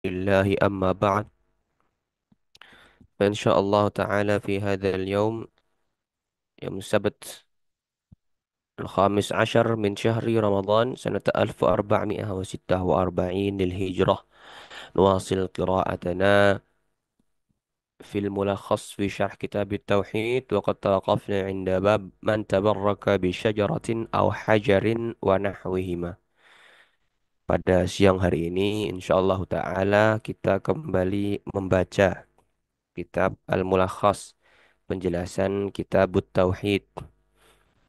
لله أما بعد فإن شاء الله تعالى في هذا اليوم يوم السبت الخامس عشر من شهر رمضان سنة 1446 للهجرة نواصل قراءتنا في الملخص في شرح كتاب التوحيد وقد توقفنا عند باب من تبرك بشجرة أو حجر ونحوهما. Pada siang hari ini insyaallah ta'ala kita kembali membaca kitab Al-Mulakhas, penjelasan kitab Tauhid.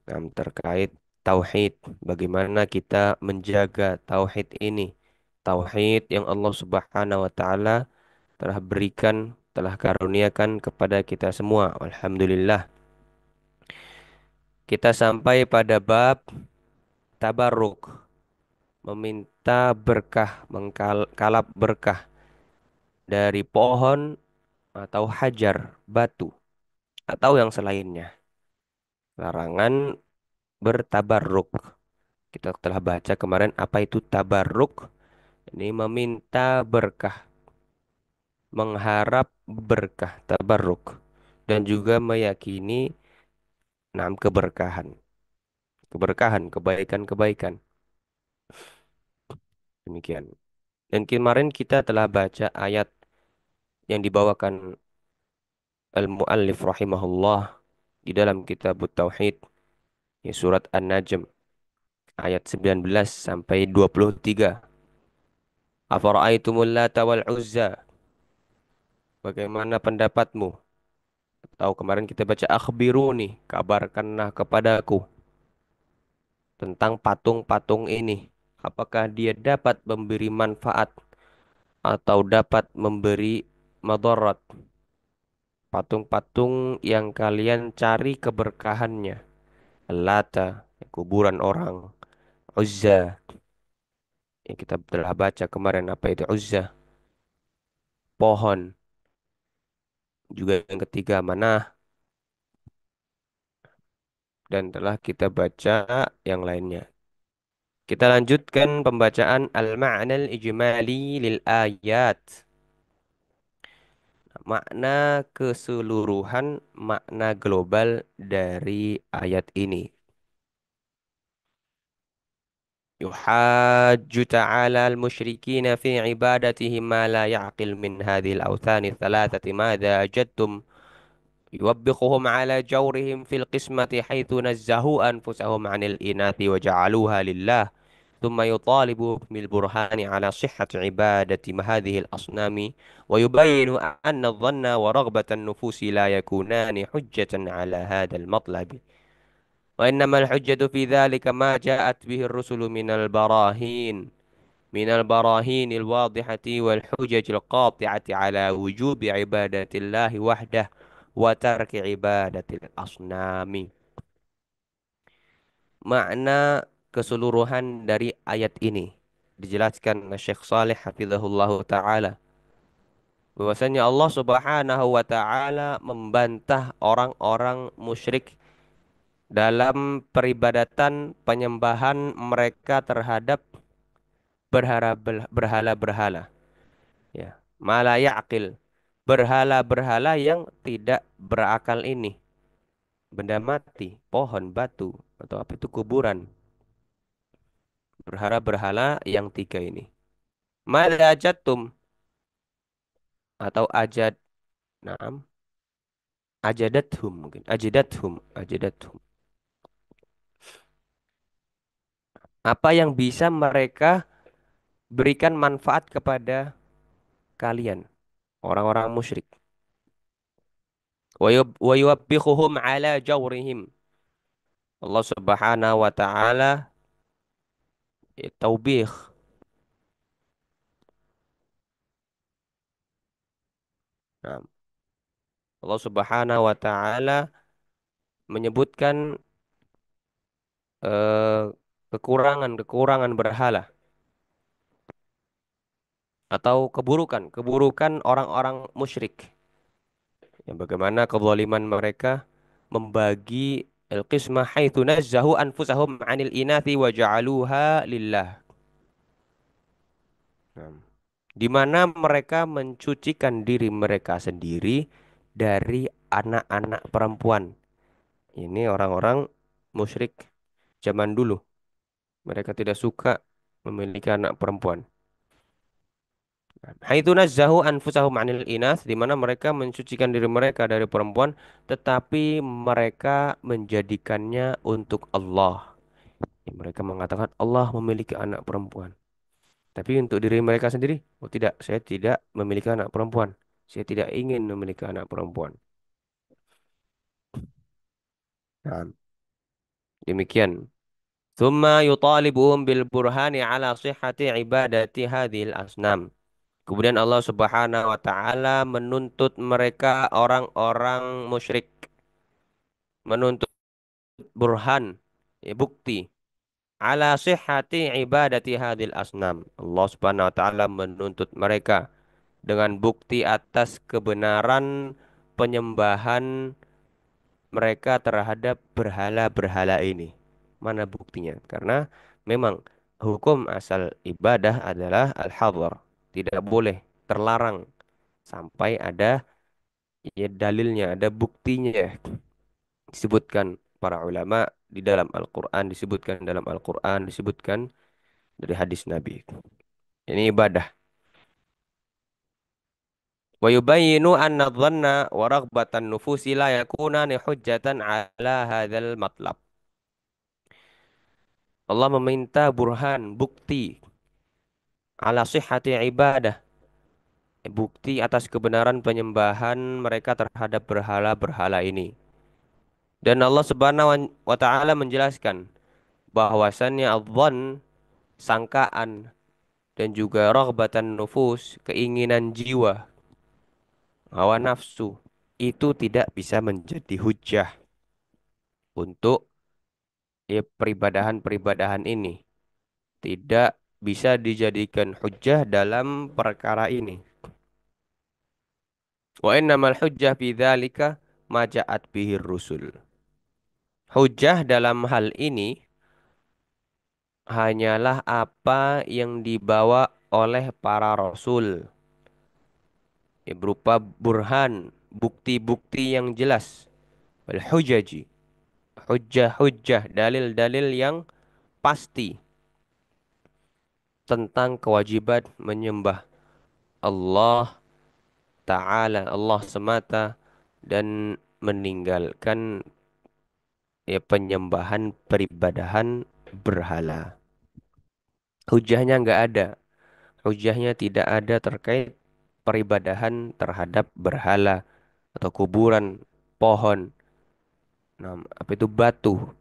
Terkait tauhid, bagaimana kita menjaga tauhid ini. Tauhid yang Allah Subhanahu wa taala telah berikan, telah karuniakan kepada kita semua. Alhamdulillah. Kita sampai pada bab tabarruk, meminta berkah, mengkalap berkah dari pohon atau hajar, batu atau yang selainnya. Larangan bertabarruk. Kita telah baca kemarin apa itu tabarruk. Ini meminta berkah, mengharap berkah, tabarruk. Dan juga meyakini keberkahan. Keberkahan, kebaikan-kebaikan. Demikian. Dan kemarin kita telah baca ayat yang dibawakan Al-Muallif rahimahullah di dalam kitab Tauhid, ya, surat An-Najm ayat 19 sampai 23. Afara'aitumul Lata wal Uzza? Bagaimana pendapatmu? Tahu kemarin kita baca akhbiruni, kabarkanlah kepadaku tentang patung-patung ini. Apakah dia dapat memberi manfaat atau dapat memberi madarat? Patung-patung yang kalian cari keberkahannya. Lata, kuburan orang. Uzza, yang kita telah baca kemarin apa itu Uzza. Pohon. Juga yang ketiga Manah. Dan telah kita baca yang lainnya. Kita lanjutkan pembacaan al-ma'na al-ijmali lil ayat. Makna keseluruhan, makna global dari ayat ini. Yuhajju ta'ala al-musyrikin fi ibadatihim ma la ya'qil min hadhihi al-awthan thalathati madha ajadtum. يوبخهم على جورهم في القسمة حيث نزهوا أنفسهم عن الإناث وجعلوها لله ثم يطالب بالبرهان على صحة عبادة هذه الأصنام ويبين أن الظن ورغبة النفوس لا يكونان حجة على هذا المطلب وإنما الحجة في ذلك ما جاءت به الرسل من البراهين الواضحة والحجج القاطعة على وجوب عبادة الله وحده وترك عبادة الأصنام. Makna keseluruhan dari ayat ini dijelaskan oleh Syekh Saleh hafizahullahu taala bahwasanya Allah Subhanahu wa taala membantah orang-orang musyrik dalam peribadatan penyembahan mereka terhadap berhala-berhala, ya. Mala ya'qil, berhala-berhala yang tidak berakal ini, benda mati, pohon, batu, atau apa itu kuburan, berhala-berhala yang tiga ini. Madza ajadtum, atau ajad, naam, ajadathum, mungkin ajadathum. Apa yang bisa mereka berikan manfaat kepada kalian, orang-orang musyrik. Wa yuwabbihuhum ala jawrihim. Allah Subhanahu wa taala, taubih. Nah, Allah Subhanahu wa taala menyebutkan eh, kekurangan-kekurangan berhala atau keburukan orang-orang musyrik. Yang bagaimana kezaliman mereka membagi al-qismah haitsu nazzahu anfusahum 'anil inathi wa ja'aluha lillah. Nah, di mana mereka mencucikan diri mereka sendiri dari anak-anak perempuan. Ini orang-orang musyrik zaman dulu. Mereka tidak suka memiliki anak perempuan. Haitsu nazzahu anfusahum 'anil inas, di mana mereka mensucikan diri mereka dari perempuan, tetapi mereka menjadikannya untuk Allah. Mereka mengatakan Allah memiliki anak perempuan. Tapi untuk diri mereka sendiri, oh tidak, saya tidak memiliki anak perempuan. Saya tidak ingin memiliki anak perempuan. Nah, demikian. Thumma yutalibuhum bil burhani ala sihhati ibadati hadhil asnam. Kemudian Allah Subhanahu wa taala menuntut mereka orang-orang musyrik, menuntut burhan, ya, bukti ala sihhati ibadati hadhil asnam. Allah Subhanahu wa taala menuntut mereka dengan bukti atas kebenaran penyembahan mereka terhadap berhala-berhala ini. Mana buktinya? Karena memang hukum asal ibadah adalah al-hadhar, tidak boleh, terlarang sampai ada, ya, dalilnya, ada buktinya. Disebutkan para ulama di dalam Al-Qur'an, disebutkan dalam Al-Qur'an, disebutkan dari hadis Nabi. Ini ibadah. Wa yubayyinu anna dhanna wa raghbatan nufusi la yakunani hujjatan ala hadzal matlab. Allah meminta burhan, bukti ala sihhati ibadah, bukti atas kebenaran penyembahan mereka terhadap berhala-berhala ini. Dan Allah Subhanahu wa taala menjelaskan bahwasannya adzan, sangkaan, dan juga raghbatan nufus, keinginan jiwa, hawa nafsu, itu tidak bisa menjadi hujjah untuk, ya, peribadahan-peribadahan ini. Tidak bisa dijadikan hujjah dalam perkara ini. Wa innamal hujjah fi dzalika ma ja'at bihi rusul. Hujjah dalam hal ini hanyalah apa yang dibawa oleh para rasul, ya, berupa burhan, bukti-bukti yang jelas, wal hujaji, hujjah-hujjah, dalil-dalil yang pasti tentang kewajiban menyembah Allah Ta'ala, Allah semata, dan meninggalkan, ya, penyembahan peribadahan berhala. Hujahnya nggak ada. Hujahnya tidak ada terkait peribadahan terhadap berhala atau kuburan, pohon, nah, apa itu, batu.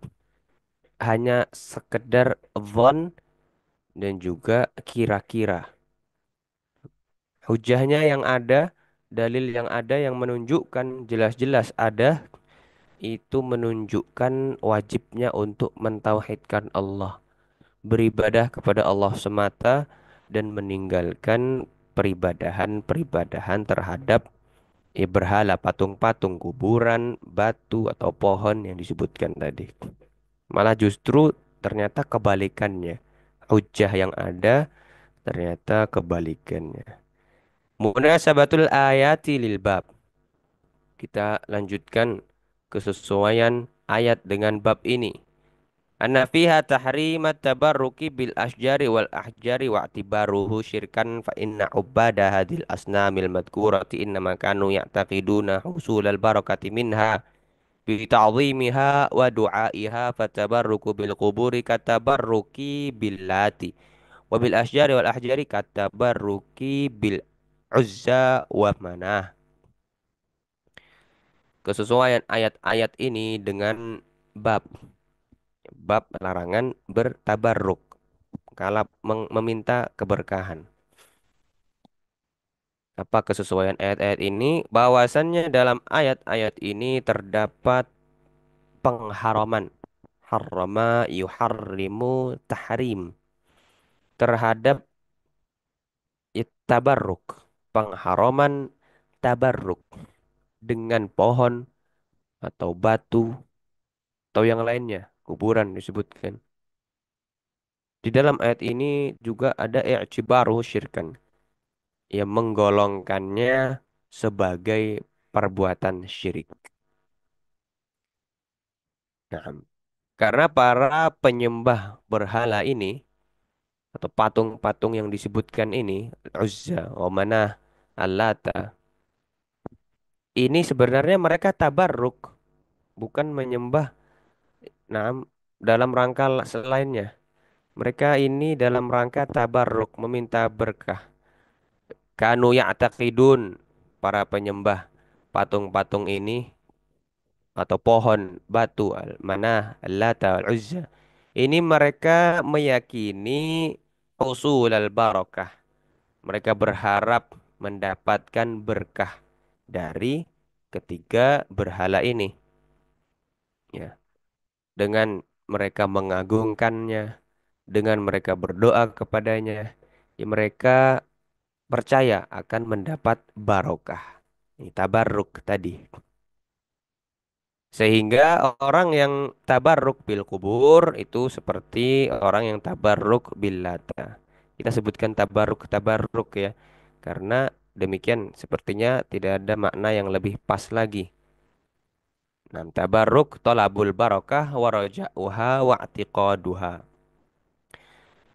Hanya sekedar dhon dan juga kira-kira. Hujahnya yang ada, dalil yang ada yang menunjukkan jelas-jelas ada, itu menunjukkan wajibnya untuk mentauhidkan Allah, beribadah kepada Allah semata, dan meninggalkan peribadahan-peribadahan terhadap, ya, berhala, patung-patung, kuburan, batu atau pohon yang disebutkan tadi. Malah justru ternyata kebalikannya. Hujjah yang ada ternyata kebalikannya. Munasabatul ayati lil bab. Kita lanjutkan kesesuaian ayat dengan bab ini. Anna fiha tahrimat tabarruki bil asjari wal ahjari wa i'tibaruhu syirkan fa inna ubada hadhil asnamil madhkurati innama kanu ya'taqiduna husulal barakati minha bi ta'zimiha wa du'aiha fatabarruku bil quburi katabarruki bil lati wa bil asjari wal ahjari katabarruki bil uzza wa manah. Kesesuaian ayat-ayat ini dengan bab bab larangan bertabarruk kala meminta keberkahan. Apa kesesuaian ayat-ayat ini? Bahwasannya dalam ayat-ayat ini terdapat pengharaman. Harrama yuharrimu tahrim terhadap tabarruk. Pengharaman tabarruk dengan pohon atau batu atau yang lainnya, kuburan disebutkan. Di dalam ayat ini juga ada i'tibaruhu syirkan. yang menggolongkannya sebagai perbuatan syirik. Nah, karena para penyembah berhala ini atau patung-patung yang disebutkan ini, Uzza, Manah, Al-Lata, ini sebenarnya mereka tabarruk, bukan menyembah. Nah, dalam rangka selainnya, mereka ini dalam rangka tabarruk, meminta berkah. Kanu ya'taqidun, para penyembah patung-patung ini atau pohon, batu, Al-Manah, Al-Lata, Al-Uzza. Ini mereka meyakini usul al-barakah. Mereka berharap mendapatkan berkah dari ketiga berhala ini. Ya, dengan mereka mengagungkannya, dengan mereka berdoa kepadanya, ya mereka percaya akan mendapat barokah. Ini tabarruk tadi. Sehingga orang yang tabarruk bil kubur itu seperti orang yang tabarruk bil lata. Kita sebutkan tabarruk ya. Karena demikian sepertinya tidak ada makna yang lebih pas lagi. Nah, tabarruk tolabul barokah wa raja'uha wa i'tiqaduha.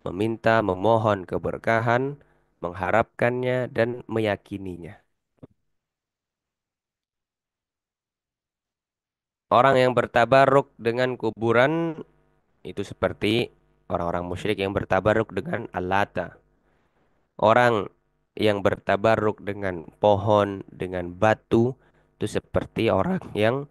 Meminta, memohon keberkahan, mengharapkannya dan meyakininya. Orang yang bertabarruk dengan kuburan itu seperti orang-orang musyrik yang bertabarruk dengan Al-Lata. Orang yang bertabarruk dengan pohon, dengan batu, itu seperti orang yang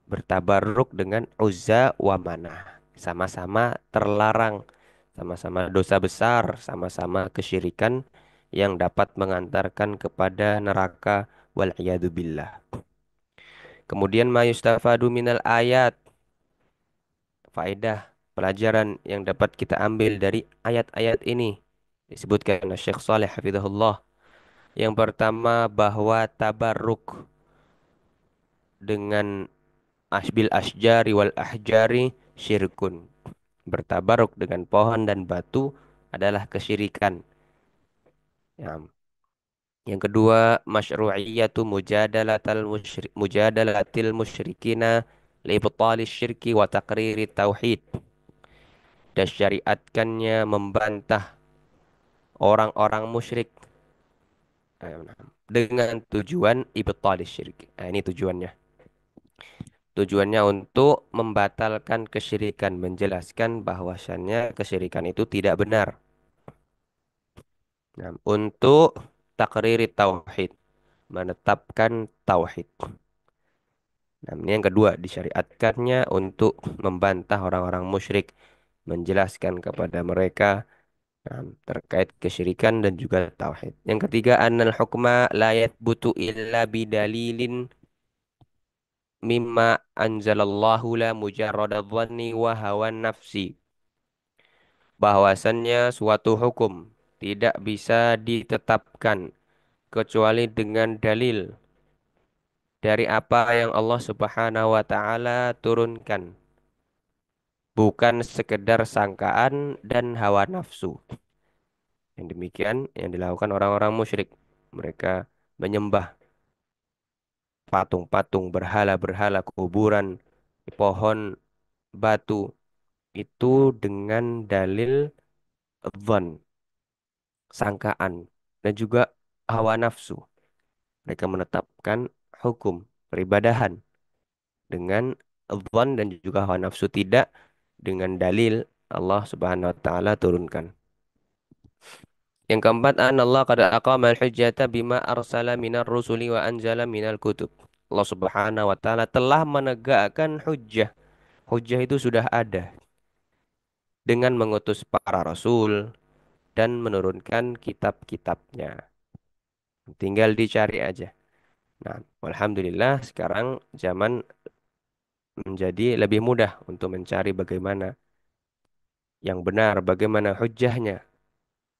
bertabarruk dengan Uzza wa Manah. Sama-sama terlarang, sama-sama dosa besar, sama-sama kesyirikan yang dapat mengantarkan kepada neraka wal billah. Kemudian ma yustafadu minal ayat, faedah pelajaran yang dapat kita ambil dari ayat-ayat ini disebutkan oleh Syekh Saleh hafizahullah. Yang pertama bahwa tabarruk dengan asbil asjari wal ahjari syirkun. Bertabaruk dengan pohon dan batu adalah kesyirikan. Ya. Yang kedua, masyru'iyatu mujadalatil musyrikina liibtali syirki wa taqriri tauhid. Dan syariatkannya membantah orang-orang musyrik dengan tujuan ibtali syirki. Nah, ini tujuannya. Tujuannya untuk membatalkan kesyirikan, menjelaskan bahwasannya kesyirikan itu tidak benar. Nah, untuk takriri tauhid, menetapkan tauhid. Nah, ini yang kedua, disyariatkannya untuk membantah orang-orang musyrik, menjelaskan kepada mereka terkait kesyirikan dan juga tauhid. Yang ketiga, annal hukma la yathbutu illa bidalilin mimma anzalallahu la mujarrada dhanni wa hawan nafsi. Bahwasannya suatu hukum tidak bisa ditetapkan kecuali dengan dalil dari apa yang Allah Subhanahu wa taala turunkan, bukan sekedar sangkaan dan hawa nafsu. Yang demikian yang dilakukan orang-orang musyrik. Mereka menyembah patung-patung, berhala-berhala, kuburan, pohon, batu itu dengan dalil dzan, sangkaan dan juga hawa nafsu. Mereka menetapkan hukum peribadahan dengan dzan dan juga hawa nafsu, tidak dengan dalil Allah Subhanahu wa taala turunkan. Yang keempat, Allah qad aqama al-hujjata bima arsala minar rusuli wa anzala minal kutub. Allah Subhanahu wa taala telah menegakkan hujjah. Hujjah itu sudah ada dengan mengutus para rasul dan menurunkan kitab-kitabnya. Tinggal dicari aja. Nah, alhamdulillah sekarang zaman menjadi lebih mudah untuk mencari bagaimana yang benar, bagaimana hujjahnya.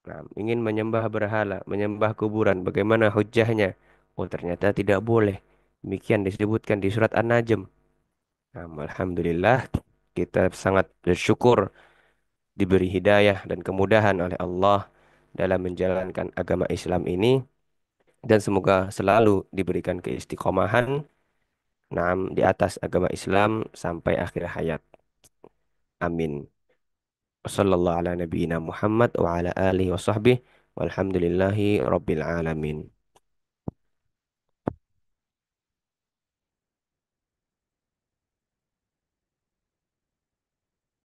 Nah, ingin menyembah berhala, menyembah kuburan, bagaimana hujjahnya? Oh, ternyata tidak boleh. Demikian disebutkan di surat An-Najm. Nah, alhamdulillah kita sangat bersyukur diberi hidayah dan kemudahan oleh Allah dalam menjalankan agama Islam ini. dan semoga selalu diberikan keistiqomahan di atas agama Islam sampai akhir hayat. Amin. Wassallallahu ala nabiyyina Muhammad wa ala alihi wa sahbihi walhamdulillahi rabbil alamin.